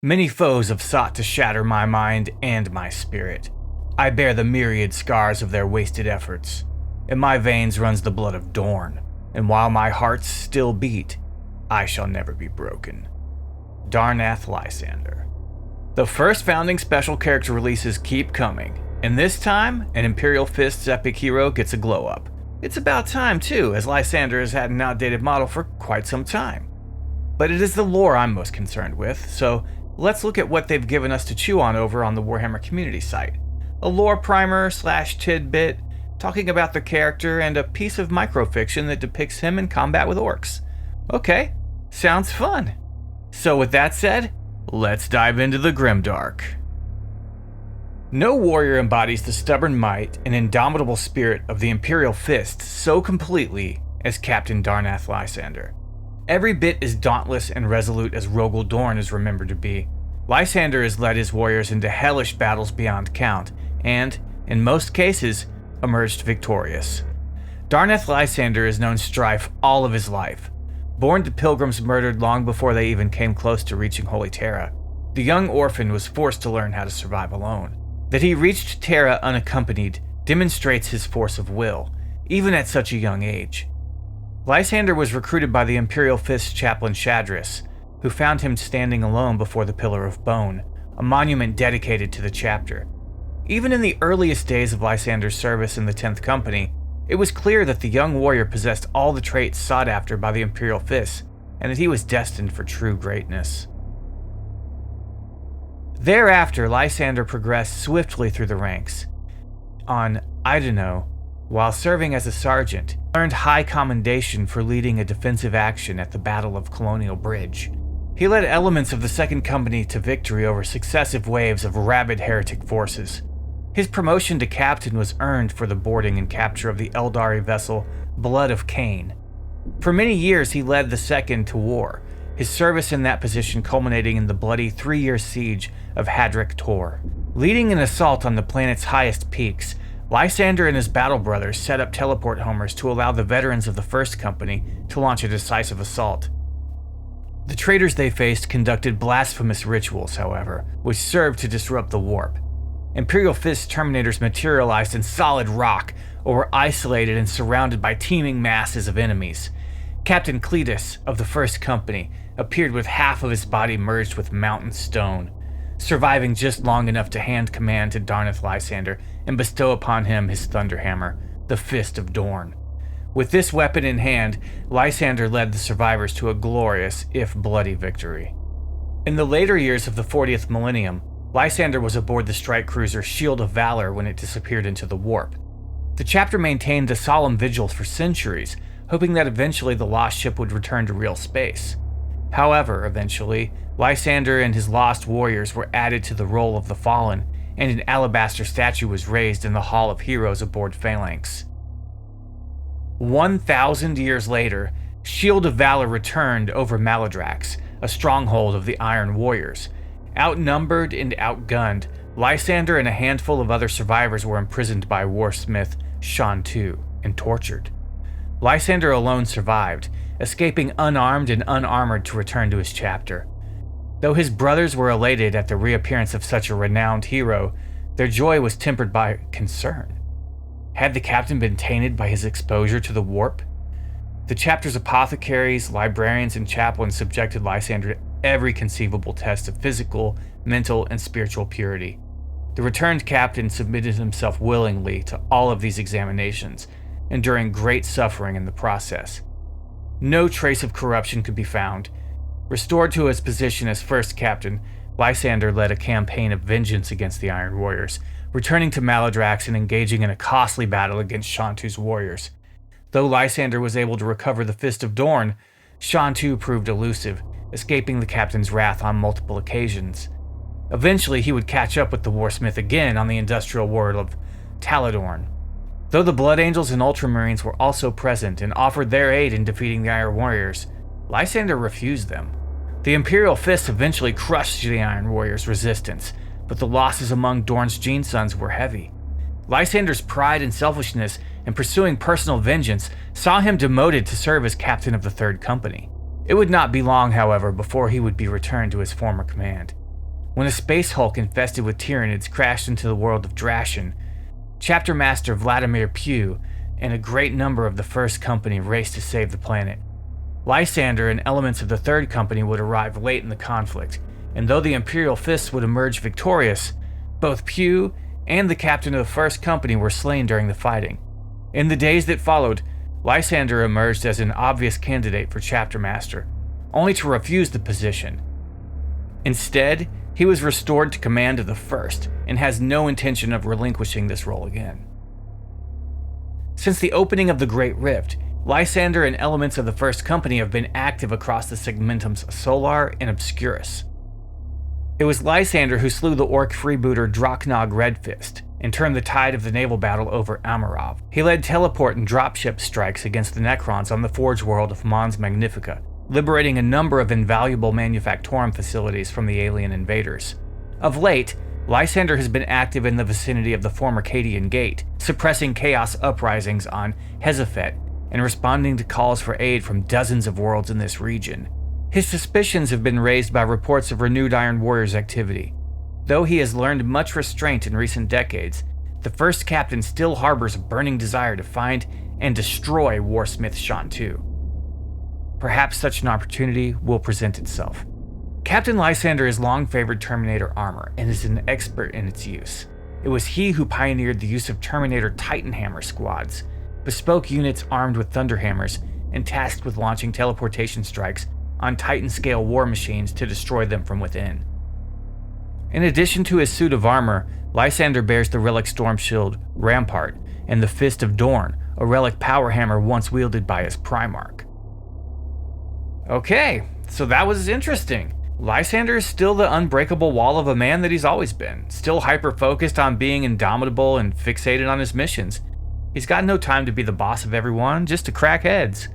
Many foes have sought to shatter my mind and my spirit. I bear the myriad scars of their wasted efforts. In my veins runs the blood of Dorn, and while my hearts still beat, I shall never be broken. Darnath Lysander. The first founding special character releases keep coming, and this time, an Imperial Fists epic hero gets a glow up. It's about time too, as Lysander has had an outdated model for quite some time. But it is the lore I'm most concerned with, so let's look at what they've given us to chew on over on the Warhammer Community site. A lore primer / tidbit, talking about the character, and a piece of microfiction that depicts him in combat with orcs. Okay, sounds fun. So with that said, let's dive into the grimdark. No warrior embodies the stubborn might and indomitable spirit of the Imperial Fists so completely as Captain Darnath Lysander. Every bit as dauntless and resolute as Rogel Dorn is remembered to be, Lysander has led his warriors into hellish battles beyond count, and, in most cases, emerged victorious. Darnath Lysander has known strife all of his life. Born to pilgrims murdered long before they even came close to reaching Holy Terra, the young orphan was forced to learn how to survive alone. That he reached Terra unaccompanied demonstrates his force of will, even at such a young age. Lysander was recruited by the Imperial Fists chaplain Shadris, who found him standing alone before the Pillar of Bone, a monument dedicated to the chapter. Even in the earliest days of Lysander's service in the 10th Company, it was clear that the young warrior possessed all the traits sought after by the Imperial Fists, and that he was destined for true greatness. Thereafter, Lysander progressed swiftly through the ranks. On Idano, while serving as a sergeant, he earned high commendation for leading a defensive action at the Battle of Colonial Bridge. He led elements of the 2nd Company to victory over successive waves of rabid heretic forces. His promotion to captain was earned for the boarding and capture of the Eldari vessel Blood of Cain. For many years he led the 2nd to war, his service in that position culminating in the bloody 3-year siege of Hadric Tor. Leading an assault on the planet's highest peaks, Lysander and his battle brothers set up teleport homers to allow the veterans of the 1st Company to launch a decisive assault. The traitors they faced conducted blasphemous rituals, however, which served to disrupt the warp. Imperial Fist Terminators materialized in solid rock, or were isolated and surrounded by teeming masses of enemies. Captain Cletus of the 1st Company appeared with half of his body merged with mountain stone, surviving just long enough to hand command to Darnath Lysander and bestow upon him his Thunderhammer, the Fist of Dorn. With this weapon in hand, Lysander led the survivors to a glorious, if bloody, victory. In the later years of the 40th millennium, Lysander was aboard the strike cruiser Shield of Valor when it disappeared into the warp. The chapter maintained a solemn vigil for centuries, hoping that eventually the lost ship would return to real space. However, eventually, Lysander and his lost warriors were added to the roll of the fallen, and an alabaster statue was raised in the Hall of Heroes aboard Phalanx. 1,000 years later, Shield of Valor returned over Maladrax, a stronghold of the Iron Warriors. Outnumbered and outgunned, Lysander and a handful of other survivors were imprisoned by warsmith Shantu and tortured. Lysander alone survived, escaping unarmed and unarmored to return to his chapter. Though his brothers were elated at the reappearance of such a renowned hero, their joy was tempered by concern. Had the captain been tainted by his exposure to the warp? The chapter's apothecaries, librarians, and chaplains subjected Lysander to every conceivable test of physical, mental, and spiritual purity. The returned captain submitted himself willingly to all of these examinations, enduring great suffering in the process. No trace of corruption could be found. Restored to his position as 1st captain, Lysander led a campaign of vengeance against the Iron Warriors, returning to Maladrax and engaging in a costly battle against Shantu's warriors. Though Lysander was able to recover the Fist of Dorn, Shantu proved elusive, escaping the captain's wrath on multiple occasions. Eventually, he would catch up with the warsmith again on the industrial world of Taladorn. Though the Blood Angels and Ultramarines were also present and offered their aid in defeating the Iron Warriors, Lysander refused them. The Imperial Fists eventually crushed the Iron Warriors' resistance, but the losses among Dorn's Gene Sons were heavy. Lysander's pride and selfishness in pursuing personal vengeance saw him demoted to serve as captain of the 3rd Company. It would not be long, however, before he would be returned to his former command. when a space hulk infested with Tyranids crashed into the world of Drashin, Chapter Master Vladimir Pugh and a great number of the First Company raced to save the planet. Lysander and elements of the Third Company would arrive late in the conflict, and though the Imperial Fists would emerge victorious, both Pugh and the captain of the First Company were slain during the fighting. In the days that followed, Lysander emerged as an obvious candidate for Chapter Master, only to refuse the position. Instead, he was restored to command of the First, and has no intention of relinquishing this role again. Since the opening of the Great Rift, Lysander and elements of the First Company have been active across the segmentums Solar and Obscurus. It was Lysander who slew the orc freebooter Draknog Redfist, and turned the tide of the naval battle over Amarov. He led teleport and dropship strikes against the Necrons on the Forge world of Mons Magnifica, liberating a number of invaluable manufactorum facilities from the alien invaders. Of late, Lysander has been active in the vicinity of the former Cadian Gate, suppressing chaos uprisings on Hezephet and responding to calls for aid from dozens of worlds in this region. His suspicions have been raised by reports of renewed Iron Warriors activity. Though he has learned much restraint in recent decades, the First Captain still harbors a burning desire to find and destroy Warsmith Shantu. Perhaps such an opportunity will present itself. Captain Lysander has long favored Terminator armor and is an expert in its use. It was he who pioneered the use of Terminator Titanhammer squads, bespoke units armed with Thunderhammers and tasked with launching teleportation strikes on Titan-scale war machines to destroy them from within. In addition to his suit of armor, Lysander bears the relic storm shield Rampart and the Fist of Dorn, a relic power hammer once wielded by his Primarch. Okay, so that was interesting. Lysander is still the unbreakable wall of a man that he's always been, still hyper-focused on being indomitable and fixated on his missions. He's got no time to be the boss of everyone, just to crack heads.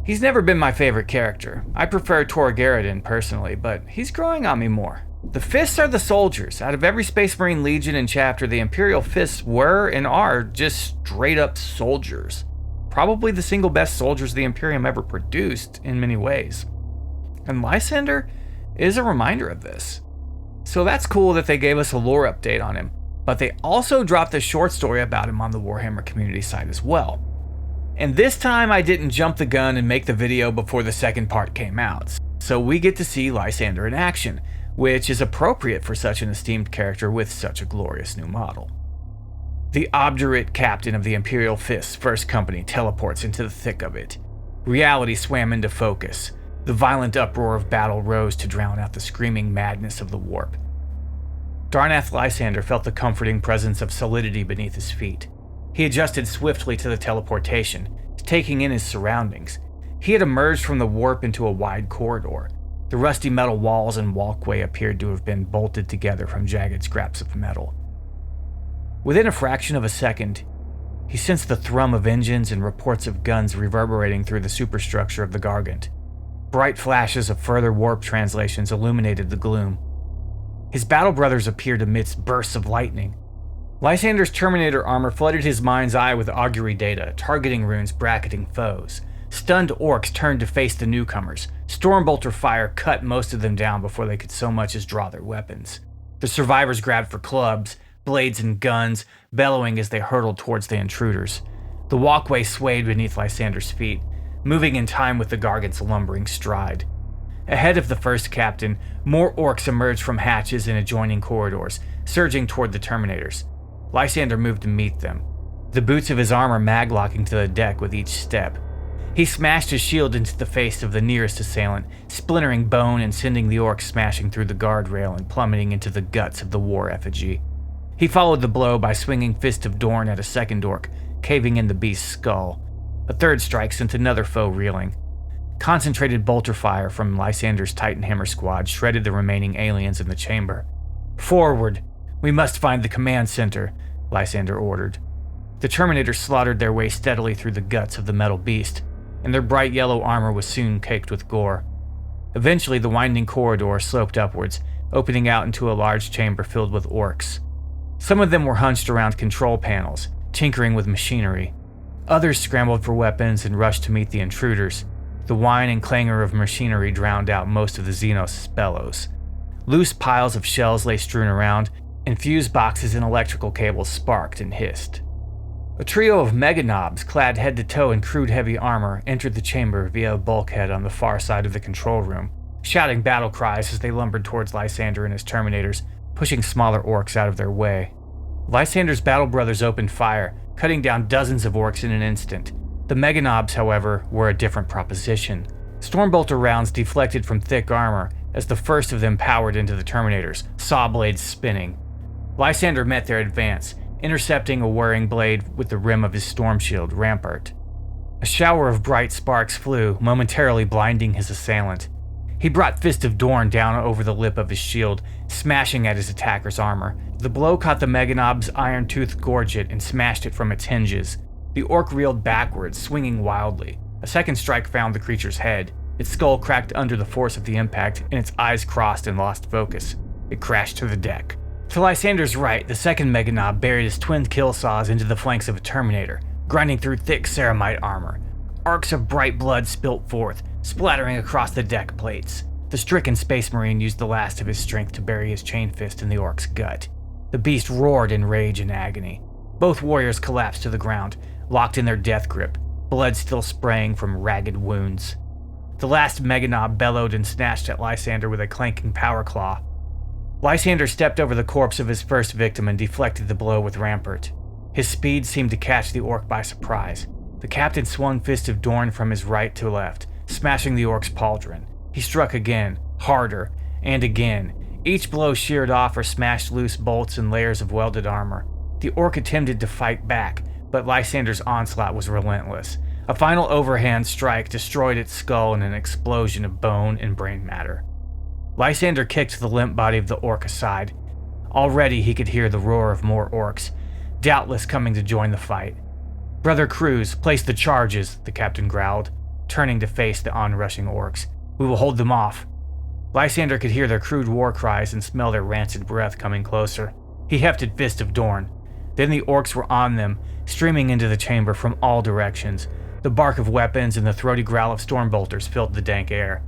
He's never been my favorite character. I prefer Tor Garradin personally, but he's growing on me more. The Fists are the soldiers. Out of every Space Marine Legion and chapter, the Imperial Fists were and are just straight up soldiers. Probably the single best soldiers the Imperium ever produced in many ways. And Lysander is a reminder of this. So that's cool that they gave us a lore update on him, but they also dropped a short story about him on the Warhammer Community site as well. And this time I didn't jump the gun and make the video before the second part came out, so we get to see Lysander in action, which is appropriate for such an esteemed character with such a glorious new model. The obdurate captain of the Imperial Fists First Company teleports into the thick of it. Reality swam into focus. The violent uproar of battle rose to drown out the screaming madness of the warp. Darnath Lysander felt the comforting presence of solidity beneath his feet. He adjusted swiftly to the teleportation, taking in his surroundings. He had emerged from the warp into a wide corridor. The rusty metal walls and walkway appeared to have been bolted together from jagged scraps of metal. Within a fraction of a second, he sensed the thrum of engines and reports of guns reverberating through the superstructure of the Gargant. Bright flashes of further warp translations illuminated the gloom. His battle brothers appeared amidst bursts of lightning. Lysander's Terminator armor flooded his mind's eye with augury data, targeting runes bracketing foes. Stunned orcs turned to face the newcomers. Stormbolter fire cut most of them down before they could so much as draw their weapons. The survivors grabbed for clubs, blades, and guns, bellowing as they hurtled towards the intruders. The walkway swayed beneath Lysander's feet, moving in time with the Gargant's lumbering stride. Ahead of the first captain, more orcs emerged from hatches and adjoining corridors, surging toward the Terminators. Lysander moved to meet them, the boots of his armor maglocking to the deck with each step. He smashed his shield into the face of the nearest assailant, splintering bone and sending the orc smashing through the guardrail and plummeting into the guts of the war effigy. He followed the blow by swinging Fist of Dorn at a second orc, caving in the beast's skull. A third strike sent another foe reeling. Concentrated bolter fire from Lysander's Titanhammer squad shredded the remaining aliens in the chamber. "Forward! We must find the command center," Lysander ordered. The Terminators slaughtered their way steadily through the guts of the metal beast, and their bright yellow armor was soon caked with gore. Eventually, the winding corridor sloped upwards, opening out into a large chamber filled with orcs. Some of them were hunched around control panels, tinkering with machinery. Others scrambled for weapons and rushed to meet the intruders. The whine and clangor of machinery drowned out most of the Xenos' bellows. Loose piles of shells lay strewn around, and fuse boxes and electrical cables sparked and hissed. A trio of meganobs, clad head to toe in crude heavy armor, entered the chamber via a bulkhead on the far side of the control room, shouting battle cries as they lumbered towards Lysander and his Terminators, pushing smaller orcs out of their way. Lysander's battle brothers opened fire, cutting down dozens of orcs in an instant. The meganobs, however, were a different proposition. Stormbolter rounds deflected from thick armor as the first of them powered into the Terminators, saw blades spinning. Lysander met their advance, intercepting a whirring blade with the rim of his storm shield rampart. A shower of bright sparks flew, momentarily blinding his assailant. He brought Fist of Dorn down over the lip of his shield, smashing at his attacker's armor. The blow caught the meganob's iron-toothed gorget and smashed it from its hinges. The orc reeled backwards, swinging wildly. A second strike found the creature's head. Its skull cracked under the force of the impact, and its eyes crossed and lost focus. It crashed to the deck. To Lysander's right, the second meganob buried his twin kill saws into the flanks of a Terminator, grinding through thick ceramite armor. Arcs of bright blood spilt forth, splattering across the deck plates. The stricken Space Marine used the last of his strength to bury his chain fist in the orc's gut. The beast roared in rage and agony. Both warriors collapsed to the ground, locked in their death grip, blood still spraying from ragged wounds. The last meganob bellowed and snatched at Lysander with a clanking power claw. Lysander stepped over the corpse of his first victim and deflected the blow with rampart. His speed seemed to catch the orc by surprise. The captain swung Fist of Dorn from his right to left, smashing the orc's pauldron. He struck again, harder, and again. Each blow sheared off or smashed loose bolts and layers of welded armor. The orc attempted to fight back, but Lysander's onslaught was relentless. A final overhand strike destroyed its skull in an explosion of bone and brain matter. Lysander kicked the limp body of the orc aside. Already he could hear the roar of more orcs, doubtless coming to join the fight. "Brother Cruz, place the charges," the captain growled, turning to face the onrushing orcs. "We will hold them off." Lysander could hear their crude war cries and smell their rancid breath coming closer. He hefted Fist of Dorn. Then the orcs were on them, streaming into the chamber from all directions. The bark of weapons and the throaty growl of stormbolters filled the dank air.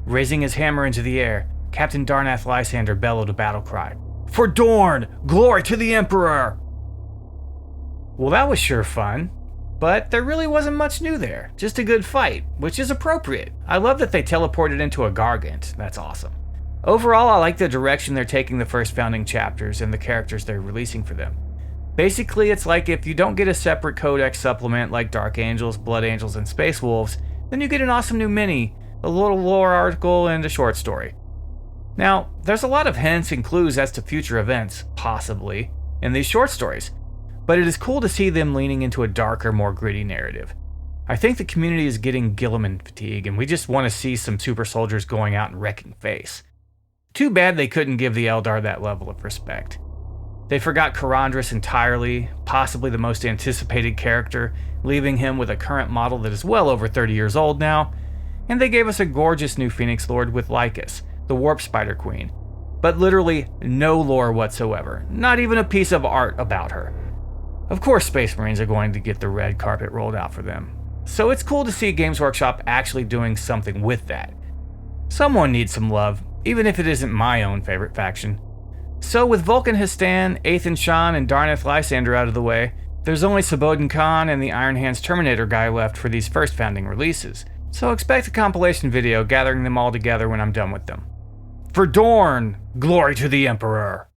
Raising his hammer into the air, Captain Darnath Lysander bellowed a battle cry. "For Dorn! Glory to the Emperor!" Well, that was sure fun, but there really wasn't much new there. Just a good fight, which is appropriate. I love that they teleported into a Gargant. That's awesome. Overall, I like the direction they're taking the first founding chapters and the characters they're releasing for them. Basically, it's like if you don't get a separate codex supplement like Dark Angels, Blood Angels, and Space Wolves, then you get an awesome new mini, a little lore article, and a short story. Now, there's a lot of hints and clues as to future events, possibly, in these short stories, but it is cool to see them leaning into a darker, more gritty narrative. I think the community is getting Gilliman fatigue, and we just want to see some super soldiers going out and wrecking face. Too bad they couldn't give the Eldar that level of respect. They forgot Karandras entirely, possibly the most anticipated character, leaving him with a current model that is well over 30 years old now, and they gave us a gorgeous new Phoenix Lord with Lycus, the Warp Spider Queen, but literally no lore whatsoever, not even a piece of art about her. Of course Space Marines are going to get the red carpet rolled out for them, so it's cool to see Games Workshop actually doing something with that. Someone needs some love, even if it isn't my own favorite faction. So with Vulcan Histan, Athan Shan, and Darnath Lysander out of the way, there's only Saboden Khan and the Iron Hands Terminator guy left for these first founding releases, so expect a compilation video gathering them all together when I'm done with them. For Dorn, glory to the Emperor!